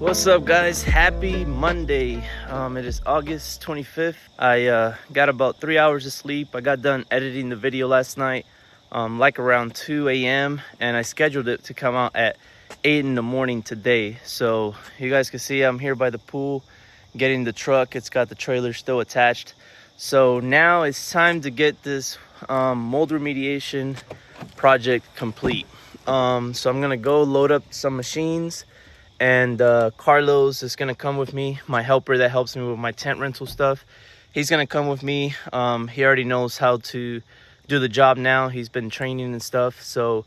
What's up, guys? Happy Monday. It is August 25th. I got about 3 hours of sleep. I got done editing the video last night like around 2 a.m. and I scheduled it to come out at 8 in the morning today. So you guys can see I'm here by the pool getting the truck. It's got the trailer still attached. So now it's time to get this mold remediation project complete. So I'm gonna go load up some machines, and Carlos is gonna come with me, my helper that helps me with my tent rental stuff. He's gonna come with me. He already knows how to do the job now. He's been training and stuff, so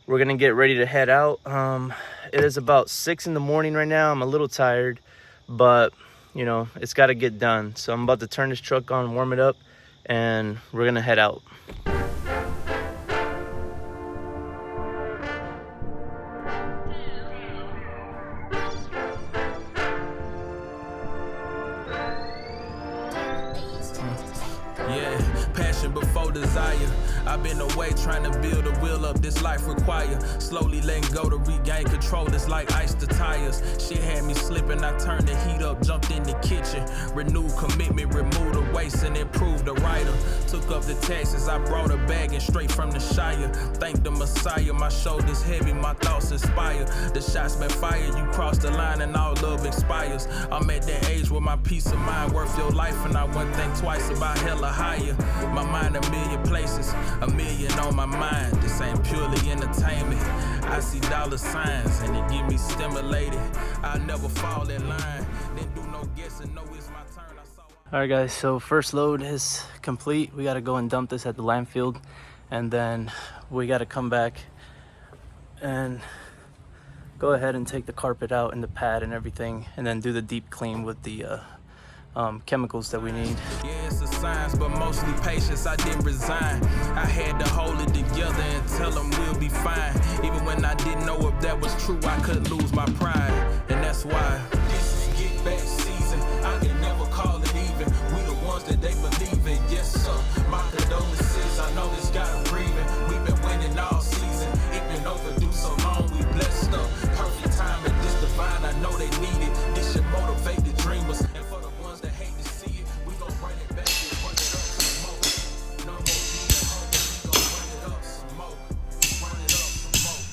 we're gonna get ready to head out. It is about 6 in the morning right now. I'm a little tired, but you know, it's got to get done. So I'm about to turn this truck on, warm it up, and we're gonna head out. Yeah, passion before desire. I've been away trying to build a wheel up this life require. Slowly letting go to regain control. It's like ice to tires. Shit had me slipping. I turned the heat up, jumped in the kitchen. Renewed commitment, removed the waste and improved the writer. Took up the taxes. I brought a bag and straight from the Shire. Thank the Messiah. My shoulders heavy, my thoughts inspire. The shots been fired. You cross the line and all love expires. I'm at that age where my peace of mind worth your life, and I wouldn't think twice about hella higher. My mind a million places, a million on my mind. This ain't purely entertainment. I see dollar signs and it get me stimulated. I never fall in line, then do no guessing. No, it's my turn. All right, guys, so first load is complete. We got to go and dump this at the landfill, and then we got to come back and go ahead and take the carpet out and the pad and everything, and then do the deep clean with the chemicals that we need. Yeah, it's a science, but mostly patience. I didn't resign. I had to hold it together and tell them we'll be fine. Even when I didn't know if that was true, I couldn't lose my pride. And that's why this is get back season. I can never call it even. We the ones that they believe in. Yes, sir. My condolences. I know this got them breathing. We've been winning all season. It been overdue so long. We blessed up. Perfect time and this divine. I know they need it. This should motivate the dreamers. And for the ones that hate to see it, we gon' bring it back and run it up some more. No more being humble, we gon' run it up some more. Run it up some more.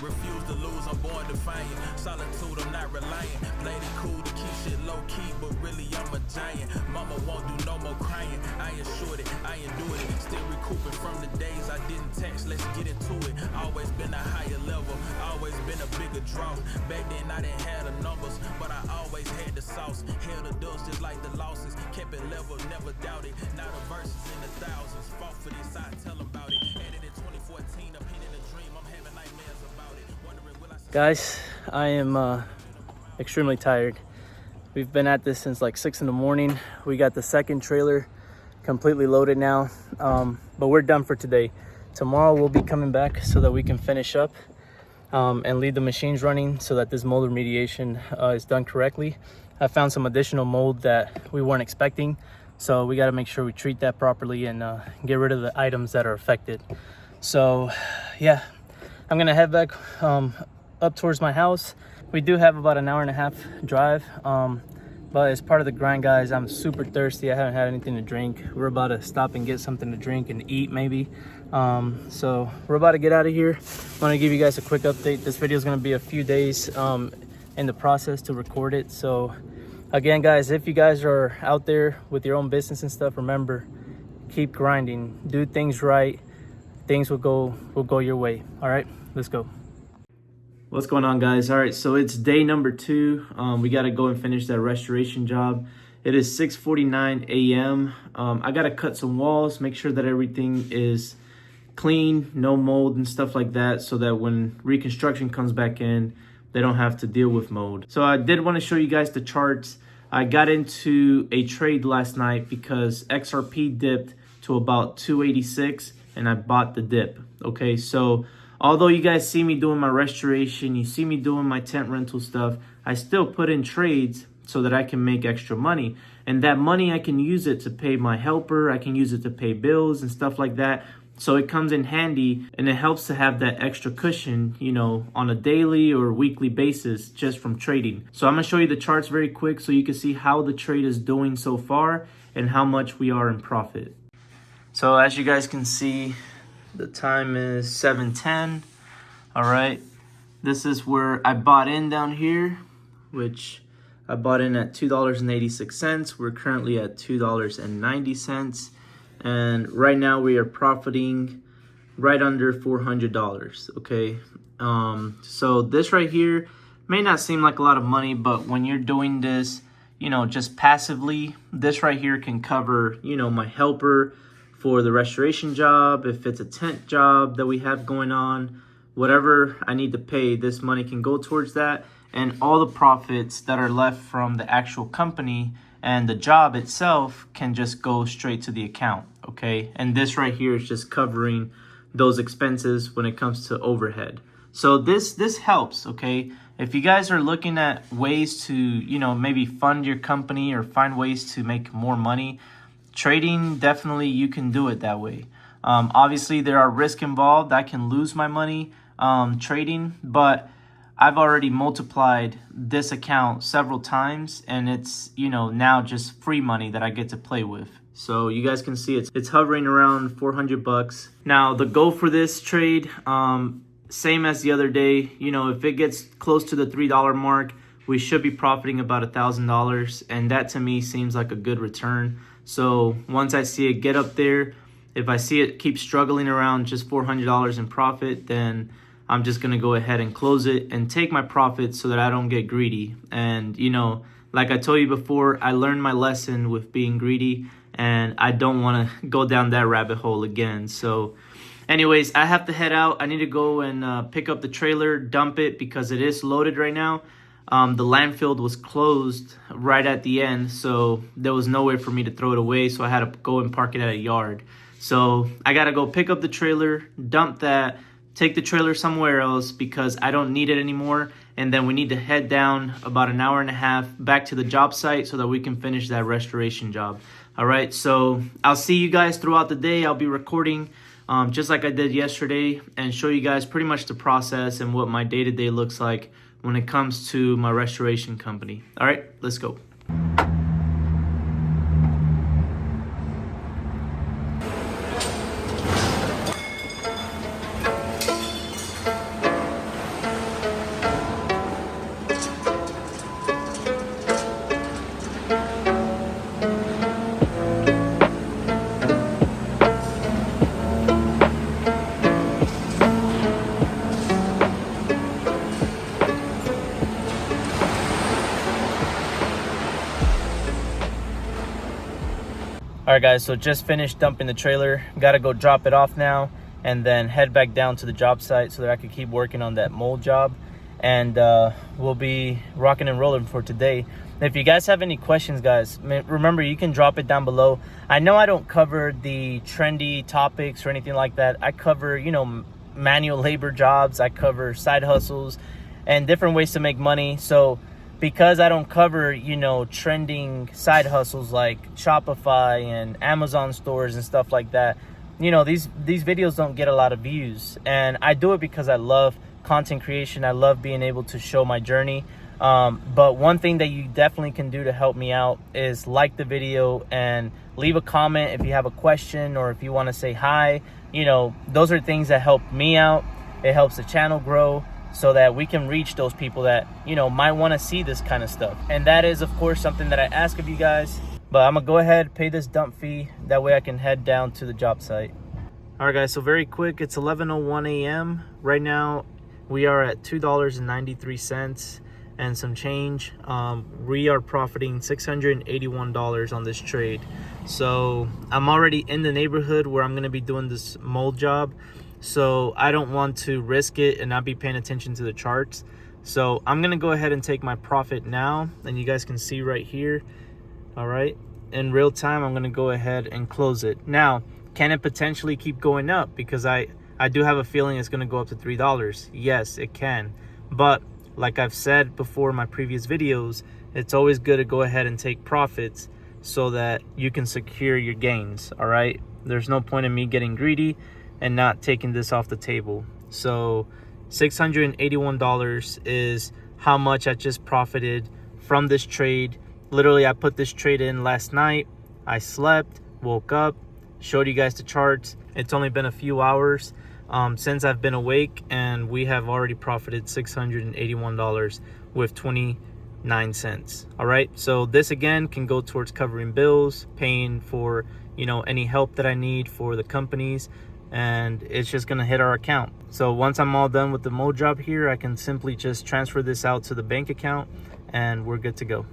Refuse to lose, I'm born defiant. Solitude, I'm not reliant. Played it cool to keep shit low key, but really I'm a giant. Mama won't do no more crying. I assured it, I endured it. Still recouping from the days I didn't text. Let's get into it. Always been a higher level, always been a bigger draw. Back then I didn't have the numbers, but I always had the sauce. Held the dust just like the losses. Kept it level, never doubted. Now the verses in the thousands. Fought for this, I tell them about it. Added in 2014, a pen in a dream. I'm having nightmares about it. Wondering will I... Guys, I am extremely tired. We've been at this since like 6 in the morning. We got the second trailer completely loaded now, but we're done for today. Tomorrow we'll be coming back so that we can finish up and leave the machines running so that this mold remediation is done correctly. I found some additional mold that we weren't expecting, so we got to make sure we treat that properly and get rid of the items that are affected. So yeah, I'm gonna head back up towards my house. We do have about an hour and a half drive, but as part of the grind, guys, I'm super thirsty. I haven't had anything to drink. We're about to stop and get something to drink and eat maybe. So we're about to get out of here. I want to give you guys a quick update. This video is going to be a few days in the process to record it. So again, guys, if you guys are out there with your own business and stuff, remember, keep grinding, do things right. Things will go your way. All right, let's go. What's going on, guys? All right, so it's day number 2. We got to go and finish that restoration job. It is 6:49 a.m. I got to cut some walls, make sure that everything is clean, no mold and stuff like that, so that when reconstruction comes back in, they don't have to deal with mold. So I did want to show you guys the charts. I got into a trade last night because XRP dipped to about 286 and I bought the dip. Okay, so although you guys see me doing my restoration, you see me doing my tent rental stuff, I still put in trades so that I can make extra money. And that money, I can use it to pay my helper, I can use it to pay bills and stuff like that. So it comes in handy, and it helps to have that extra cushion, you know, on a daily or weekly basis just from trading. So I'm gonna show you the charts very quick so you can see how the trade is doing so far and how much we are in profit. So as you guys can see, the time is 7:10. All right, this is where I bought in down here, which I bought in at $2.86. We're currently at $2.90. And right now we are profiting right under $400, okay? So this right here may not seem like a lot of money, but when you're doing this, you know, just passively, this right here can cover, you know, my helper for the restoration job. If it's a tent job that we have going on, whatever I need to pay, this money can go towards that. And all the profits that are left from the actual company and the job itself can just go straight to the account, okay? And this right here is just covering those expenses when it comes to overhead. So this helps, okay? If you guys are looking at ways to, you know, maybe fund your company or find ways to make more money, trading, definitely you can do it that way. Obviously, there are risks involved. I can lose my money trading, but I've already multiplied this account several times, and it's, you know, now just free money that I get to play with. So you guys can see it's hovering around $400. Now the goal for this trade, same as the other day, you know, if it gets close to the $3 mark, we should be profiting about $1,000, and that to me seems like a good return. So once I see it get up there, if I see it keep struggling around just $400 in profit, then I'm just going to go ahead and close it and take my profit so that I don't get greedy. And, you know, like I told you before, I learned my lesson with being greedy, and I don't want to go down that rabbit hole again. So anyways, I have to head out. I need to go and pick up the trailer, dump it because it is loaded right now. The landfill was closed right at the end, so there was no way for me to throw it away. So I had to go and park it at a yard. So I got to go pick up the trailer, dump that, take the trailer somewhere else because I don't need it anymore. And then we need to head down about an hour and a half back to the job site so that we can finish that restoration job. All right, so I'll see you guys throughout the day. I'll be recording just like I did yesterday and show you guys pretty much the process and what my day-to-day looks like when it comes to my restoration company. All right, let's go. All right, guys, so just finished dumping the trailer. Got to go drop it off now and then head back down to the job site so that I can keep working on that mold job. And we'll be rocking and rolling for today. If you guys have any questions, guys, remember, you can drop it down below. I know I don't cover the trendy topics or anything like that. I cover, you know, manual labor jobs. I cover side hustles and different ways to make money. So because I don't cover, you know, trending side hustles like Shopify and Amazon stores and stuff like that, you know, these videos don't get a lot of views. And I do it because I love content creation. I love being able to show my journey. But one thing that you definitely can do to help me out is like the video and leave a comment if you have a question or if you want to say hi. You know, those are things that help me out. It helps the channel grow, so that we can reach those people that, you know, might want to see this kind of stuff. And that is, of course, something that I ask of you guys. But I'm going to go ahead, pay this dump fee. That way I can head down to the job site. All right, guys, so very quick. It's 11:01 a.m. Right now, we are at $2.93 and some change. We are profiting $681 on this trade. So I'm already in the neighborhood where I'm going to be doing this mold job. So I don't want to risk it and not be paying attention to the charts. So I'm going to go ahead and take my profit now. And you guys can see right here. All right. In real time, I'm going to go ahead and close it. Now, can it potentially keep going up? Because I do have a feeling it's going to go up to $3. Yes, it can. But like I've said before in my previous videos, it's always good to go ahead and take profits so that you can secure your gains. All right. There's no point in me getting greedy and not taking this off the table. So $681 is how much I just profited from this trade. Literally, I put this trade in last night. I slept, woke up, showed you guys the charts. It's only been a few hours since I've been awake, and we have already profited $681 with 29 cents. All right, so this again can go towards covering bills, paying for, you know, any help that I need for the companies, and it's just gonna hit our account. So once I'm all done with the mo job here, I can simply just transfer this out to the bank account and we're good to go.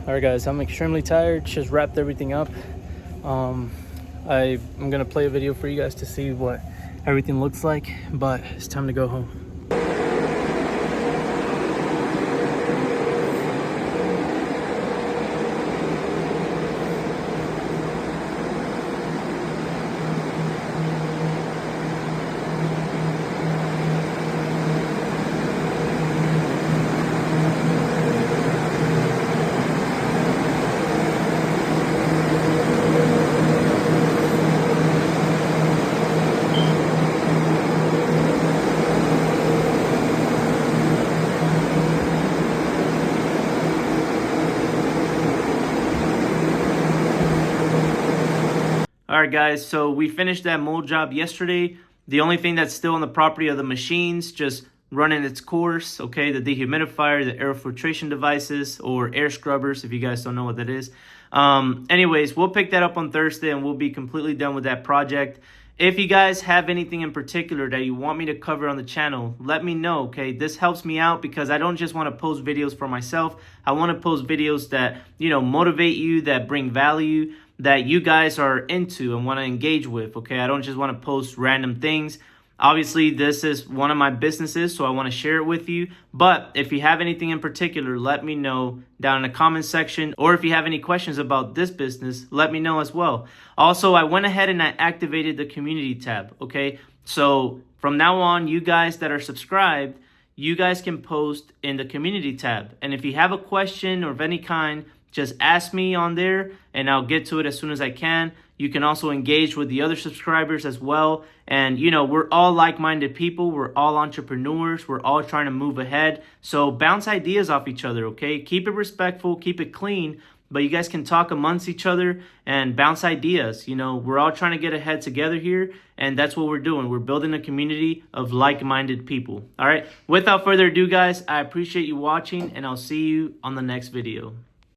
All right, guys, I'm extremely tired. Just wrapped everything up. I'm gonna play a video for you guys to see what everything looks like, but it's time to go home. All right, guys, so we finished that mold job yesterday. The only thing that's still on the property of the machines, just running its course, okay? The dehumidifier, the air filtration devices, or air scrubbers, if you guys don't know what that is. Anyways, we'll pick that up on Thursday, and we'll be completely done with that project. If you guys have anything in particular that you want me to cover on the channel, let me know, okay? This helps me out because I don't just want to post videos for myself. I want to post videos that, you know, motivate you, that bring value, that you guys are into and want to engage with, okay? I don't just want to post random things. Obviously, this is one of my businesses, so I want to share it with you. But if you have anything in particular, let me know down in the comment section. Or if you have any questions about this business, let me know as well. Also, I went ahead and I activated the community tab, okay? So from now on, you guys that are subscribed, you guys can post in the community tab. And if you have a question or of any kind, just ask me on there and I'll get to it as soon as I can. You can also engage with the other subscribers as well. And, you know, we're all like-minded people. We're all entrepreneurs. We're all trying to move ahead. So bounce ideas off each other, okay? Keep it respectful. Keep it clean. But you guys can talk amongst each other and bounce ideas. You know, we're all trying to get ahead together here. And that's what we're doing. We're building a community of like-minded people. All right. Without further ado, guys, I appreciate you watching. And I'll see you on the next video.